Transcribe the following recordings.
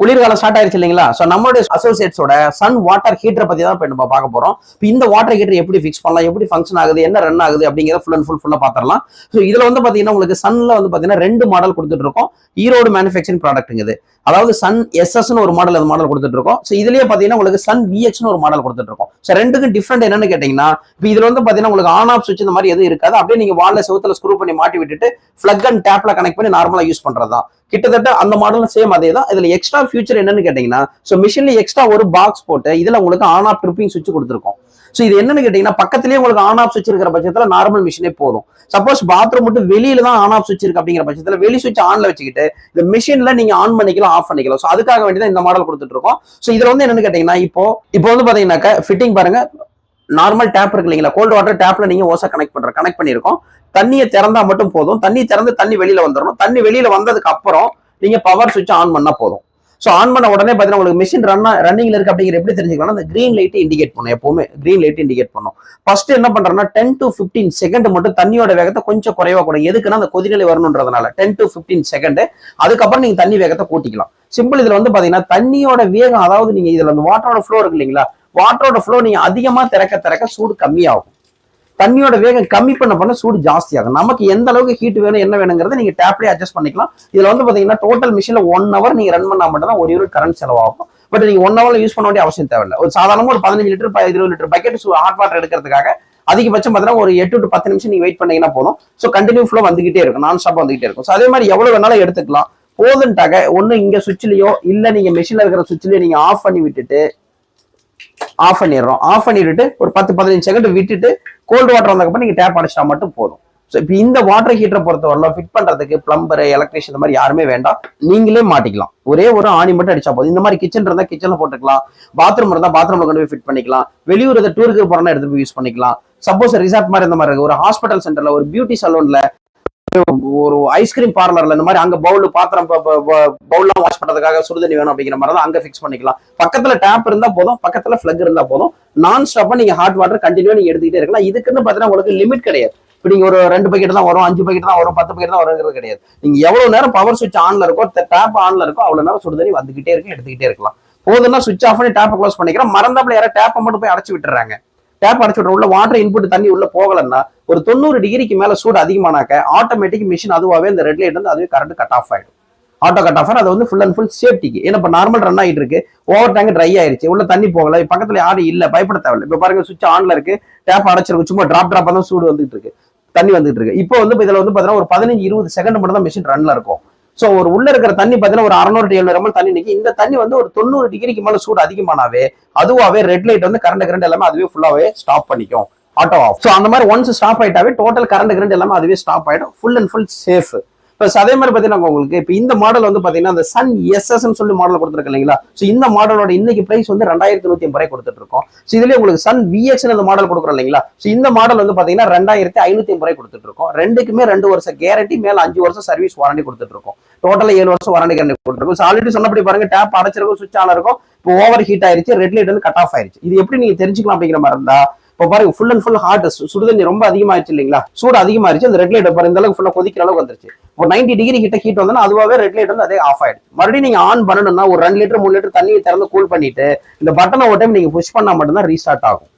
குளிர்காலம் ஸ்டார்ட் ஆயிருச்சு இல்லைங்களா? ஸோ நம்மளுடைய அசோசியேட்ஸோட சன் வாட்டர் ஹீட்டரை பத்தி தான் இப்போ நம்ம பார்க்க போறோம். இப்போ இந்த வாட்டர் ஹீட்டர் எப்படி ஃபிக்ஸ் பண்ணலாம், எப்படி ஃபங்க்ஷன் ஆகுது, என்ன ரன் ஆகுது அப்படிங்கிற ஃபுல் அண்ட் ஃபுல்லா பார்த்துடலாம். ஸோ இதுல வந்து பாத்தீங்கன்னா உங்களுக்கு சன்ல வந்து பாத்தீங்கன்னா 2 மாடல் கொடுத்துட்டு இருக்கோம். ஈரோடு மேனுஃபேக்சரிங் ப்ராடக்ட் இது. அதாவது சன் எஸ்எஸ்ன்னு ஒரு மாடல் அந்த மாடல் கொடுத்துட்டு இருக்கோம். ஸோ இதுலயே பாத்தீங்கன்னா உங்களுக்கு சன் விஎக்ஸ்னு ஒரு மாடல் கொடுத்துட்டு இருக்கோம். ஸோ ரெண்டுக்கும் டிஃபரெண்ட் என்னன்னு கேட்டீங்கன்னா, இப்போ இதுல வந்து பாத்தீங்கன்னா உங்களுக்கு ஆன் ஆஃப் சுவிட்ச் இந்த மாதிரி எதுவும் இருக்காது. அப்படியே நீங்க வால்ல செவுத்துல ஸ்க்ரூ பண்ணி மாட்டி விட்டுட்டு பிளக் அண்ட் டேப்ல கனெக்ட் பண்ணி நார்மலா யூஸ் பண்றதுதான். கிட்டத்தட்ட அந்த மாடல் சேம் அதே தான். இதுல எக்ஸ்ட்ரா ஃபியூச்சர் என்னன்னு கேட்டீங்கன்னா, சோ மிஷின்ல எக்ஸ்ட்ரா ஒரு பாக்ஸ் போட்டு இதுல உங்களுக்கு ஆன் ஆஃப் ட்ரிப்பிங் சுவிட்ச் கொடுத்துருக்கோம். சோ இது என்னன்னு கேட்டீங்கன்னா, பக்கத்திலேயே உங்களுக்கு ஆன் ஆஃப் சுவிட்ச் இருக்கிற பட்சத்துல நார்மல் மிஷினே போதும். சப்போஸ் பாத்ரூம் மட்டும் வெளியில தான் ஆன் ஆஃப் சுவிட்ச் இருக்கு அப்படிங்கிற பட்சத்துல வெளி சுவிட்ச் ஆன்ல வச்சுக்கிட்டு இந்த மிஷின்ல நீங்க ஆன் பண்ணிக்கலாம், ஆஃப் பண்ணிக்கலாம். சோ அதுக்காக வேண்டிதான் இந்த மாடல் கொடுத்துட்டு இருக்கோம். சோ இதுல வந்து என்னன்னு கேட்டீங்கன்னா, இப்போ வந்து பாத்தீங்கன்னாக்க ஃபிட்டிங் பாருங்க. நார்மல் டேப் இருக்கு இல்லைங்களா, கோல்டு வாட்டர் டேப்ல நீங்க ஓசா கனெக்ட் பண்ணிருக்கோம். தண்ணியை திறந்தா மட்டும் போதும். தண்ணி திறந்து தண்ணி வெளியில வந்துடணும். தண்ணி வெளியில வந்ததுக்கு அப்புறம் நீங்க பவர் சுவிட்ச் ஆன் பண்ணா போதும். ஸோ ஆன் பண்ண உடனே பார்த்தீங்கன்னா உங்களுக்கு மிஷின் ரன்னிங்ல இருக்கு அப்படிங்கிற எப்படி தெரிஞ்சுக்கலாம், அந்த கிரீன் லைட் இண்டிகேட் பண்ணும். எப்பவுமே கிரீன் லைட் இண்டிகேட் பண்ணும். ஃபர்ஸ்ட் என்ன பண்றோம்னா 10 to 15 செகண்ட் மட்டும் தண்ணியோட வேகத்தை கொஞ்சம் குறைவா கூட, எதுக்குன்னா அந்த கொதிநிலை வரணுன்றதுனால 10 to 15 செகண்ட். அதுக்கப்புறம் நீங்க தண்ணி வேகத்தை கூட்டிக்கலாம். சிம்பிள். இதுல வந்து பாத்தீங்கன்னா தண்ணியோட வேகம், அதாவது நீங்க இதுல அந்த வாட்டரோட ஃப்ளோ இருக்கு இல்லைங்களா, வாட்டரோட ஃப்ளோ நீங்க அதிகமா திறக்க சூடு கம்மியாகும். தண்ணியோட வேகம் கம்மி பண்ண சூடு ஜாஸ்தி ஆகும். நமக்கு எந்த அளவுக்கு ஹீட் வேணும் என்ன வேணுங்கிறத நீங்க டேப்லயே அட்ஜஸ்ட் பண்ணிக்கலாம். இதுல வந்து பாத்தீங்கன்னா டோட்டல் மிஷின்ல 1 hour நீங்க ரன் பண்ணா மட்டும் தான் 1 யூனிட் கரண்ட் செலவாகும். பட் நீங்க 1 hour யூஸ் பண்ண வேண்டிய அவசியம் தேவையில்லை. ஒரு சாதாரணமா ஒரு 15 litre 20 litre bucket hot water எடுக்கிறதுக்காக அதிகபட்சம் பார்த்தீங்கன்னா ஒரு 8 to 10 நிமிஷம் நீங்க வெயிட் பண்ணீங்கன்னா போதும். ஸோ கண்டினியூ ஃப்ளோ வந்துகிட்டே இருக்கும், நான் ஸ்டாப் வந்துகிட்டே இருக்கும். ஸோ அதே மாதிரி எவ்வளவு வேணாலும் எடுத்துக்கலாம். போதுன்ட்டாக ஒண்ணு இங்க சுவிட்ச்லயோ இல்ல நீங்க மிஷின்ல இருக்கிற சுவிட்ச்லயோ நீங்க ஆஃப் பண்ணி விட்டுட்டு ஆஃப் பண்ணிடுறோம். ஆஃப் பண்ணிட்டு ஒரு 10-15 செகண்ட் விட்டுட்டு கோல்டு வாட்டர் வந்ததுக்கப்புறம் நீங்க டேப் அடிச்சா மட்டும் போதும். ஸோ இப்போ இந்த வாட்டர் ஹீட்டரை பொறுத்தவரை ஃபிட் பண்றதுக்கு பிளம்பர், எலக்ட்ரிஷியன் இந்த மாதிரி யாருமே வேண்டாம். நீங்களே மாட்டிக்கலாம். ஒரே ஒரு ஆணி மட்டும் அடிச்சா போதும். இந்த மாதிரி கிச்சன் இருந்தா கிச்சன்ல போட்டுக்கலாம். பாத்ரூம் இருந்தா பாத்ரூம்ல கொண்டு போய் ஃபிட் பண்ணிக்கலாம். வெளியூர் டூருக்கு போறோம்னா எடுத்து போய் யூஸ் பண்ணிக்கலாம். சப்போஸ் ரிசார்ட் மாதிரி இந்த மாதிரி இருக்கு, ஒரு ஹாஸ்பிட்டல் சென்டர்ல, ஒரு பியூட்டி சலூன்ல, ஒரு ஐஸ்கிரீம் பார்லர்ல இந்த மாதிரி அங்க பவுல் பாத்திரம் பவுல்லாம் வாஷ் பண்றதுக்காக சுடுதண்ணி வேணும் அப்படிங்கிற மாதிரி தான் அங்க ஃபிக்ஸ் பண்ணிக்கலாம். பக்கத்துல டேப் இருந்தா போதும், பக்கத்துல பிளக் இருந்தா போதும். நான் ஸ்டாப்பா நீங்க ஹாட் வாட்டர் கண்டினியூ நீங்க எடுத்துக்கிட்டே இருக்கலாம். இதுக்குன்னு பாத்தீங்கன்னா உங்களுக்கு லிமிட் கிடையாது. இப்போ நீங்க ஒரு 2 பக்கெட் தான் வரும், 5 பக்கெட் தான் வரும், 10 பக்கெட் தான் வருங்கிறது கிடையாது. நீங்க எவ்வளவு நேரம் பவர் சுவிட்ச் ஆன்ல இருக்கோ, டேப் ஆன்ல இருக்கோ, அவ்வளவு நேரம் சுடுதண்ணி வந்துகிட்டே இருக்கு, எடுத்துக்கிட்டே இருக்கலாம். போதுன்னா சுவிட்ச் ஆஃப் பண்ணி டேப் க்ளோஸ் பண்ணிக்கிறோம். மறந்தாப்புல யாராவது டேப்பை மட்டும் போய் அடைச்சு விட்டுறாங்க. டேப் அடைச்சு விட்ற உள்ள வாட்டர் இன்புட் தண்ணி உள்ள போகலன்னா ஒரு 90 டிகிரிக்கு மேல சூடு அதிகமானாக்க ஆட்டோமேட்டிக் மிஷின் அதுவாவே இந்த ரெட் லைட் வந்து அதுவே கரண்ட் கட் ஆஃப் ஆயிடும். ஆட்டோ கட் ஆஃப் அது வந்து ஃபுல் அண்ட் ஃபுல் சேஃப்டிக்கு. ஏன்னா இப்போ நார்மல் ரன் ஆகிட்டு இருக்கு, ஓவர் டேங்க் ட்ரை ஆயிருச்சு, உள்ள தண்ணி போகல, பக்கத்துல யாரும் இல்ல, பயப்பட தேவையில்லை. இப்போ பாருங்க சுவிட்ச் ஆன்ல இருக்கு, டேப் அடைச்சிருக்கு, சும்மா டிராப் தான் சூடு வந்துட்டு இருக்கு, தண்ணி வந்துட்டு இருக்கு. இப்போ வந்து இதுல வந்து பாத்தீங்கன்னா ஒரு 15-20 செகண்ட் மட்டும் தான் மிஷின் ரன்ல இருக்கும். சோ ஒரு உள்ள இருக்கிற தண்ணி பாத்தீங்கன்னா ஒரு 600-700 ml தண்ணி நிற்கும். இந்த தண்ணி வந்து ஒரு 90 டிகிரிக்கு மேல சூடு அதிகமானாவே அதுவாவே ரெட் லைட் வந்து கரண்ட் எல்லாமே அதுவே ஃபுல்லாவே ஸ்டாப் பண்ணிக்கும், ஆட்டோ ஆஃப். சோ அந்த மாதிரி ஒன்ஸ் ஸ்டாப் ஆயிட்டாவே டோட்டல் கரண்ட் எல்லாமே அதுவே ஸ்டாப் ஆயிடும், ஃபுல் அண்ட் ஃபுல் சேஃப். இப்போ அதே மாதிரி பாத்தீங்கன்னா உங்களுக்கு இப்போ இந்த மாடல் வந்து பாத்தீங்கன்னா அந்த சன் எஸ்எஸ் சொல்லி மாடல் கொடுத்துருக்கு இல்லைங்களா. ஸோ இந்த மாடலோட இன்னைக்கு பிரைஸ் வந்து 2150 ரூபாய் கொடுத்துட்டு இருக்கோம். ஸோ இதுல உங்களுக்கு சன் விஎக்ஸ் அந்த மாடல் கொடுக்குறோம் இல்லைங்களா. ஸோ இந்த மாடல் வந்து பாத்தீங்கன்னா 2550 ரூபாய் கொடுத்துட்டு இருக்கோம். ரெண்டுக்குமே 2 வருஷம் கேரண்டி, மேல 5 வருஷம் சர்வீஸ் வாரண்டி கொடுத்துட்டு இருக்கோம். டோட்டலா 7 வருஷம் வாரண்டி கேரண்டி கொடுத்துருக்கோம். ஆல்ரெடி சொன்னபடி பாருங்க, டேப் அடைச்சிருக்கும், சுவிட்ச் ஆன் இருக்கும். இப்போ ஓவர் ஹீட் ஆயிருச்சு, ரெட் லைட் வந்து கட் ஆஃப் ஆயிருச்சு. இது எப்படி நீங்க தெரிஞ்சுக்கலாம் அப்படிங்கிற மாதிரி இருந்தா, இப்போ பாருங்க ஃபுல் அண்ட் ஃபுல் ஹாட், சுடுதண்ணி ரொம்ப அதிகமாயிருச்சு இல்லைங்களா, சூடு அதிகமாயிருச்சு. அந்த ரெட் லைட் பாருங்க இந்த அளவுக்கு ஃபுல்லா கொதிக்கிற அளவுக்கு வந்துருச்சு. இப்போ 90 டிகிரி கிட்ட ஹீட் வந்தா அதுவாவே ரெட் லைட் வந்து அதே ஆஃப் ஆயிடுச்சு. மறுபடியும் நீங்க ஆன் பண்ணணும்னா ஒரு 2 லிட்டர் 3 லிட்டர் தண்ணியை திறந்து கூல் பண்ணிட்டு இந்த பட்டனை ஒரு டைம் நீங்க புஷ் பண்ணா மட்டும்தான் ரீஸ்டார்ட் ஆகும்.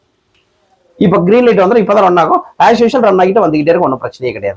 இப்போ கிரீன் லைட் வந்து இப்பதான் ரன் ஆகும். ஆஸ் யூஷுவல் ரன் ஆகிட்டு வந்துகிட்டே இருக்கும், ஒன்றும் பிரச்சனையே கிடையாது.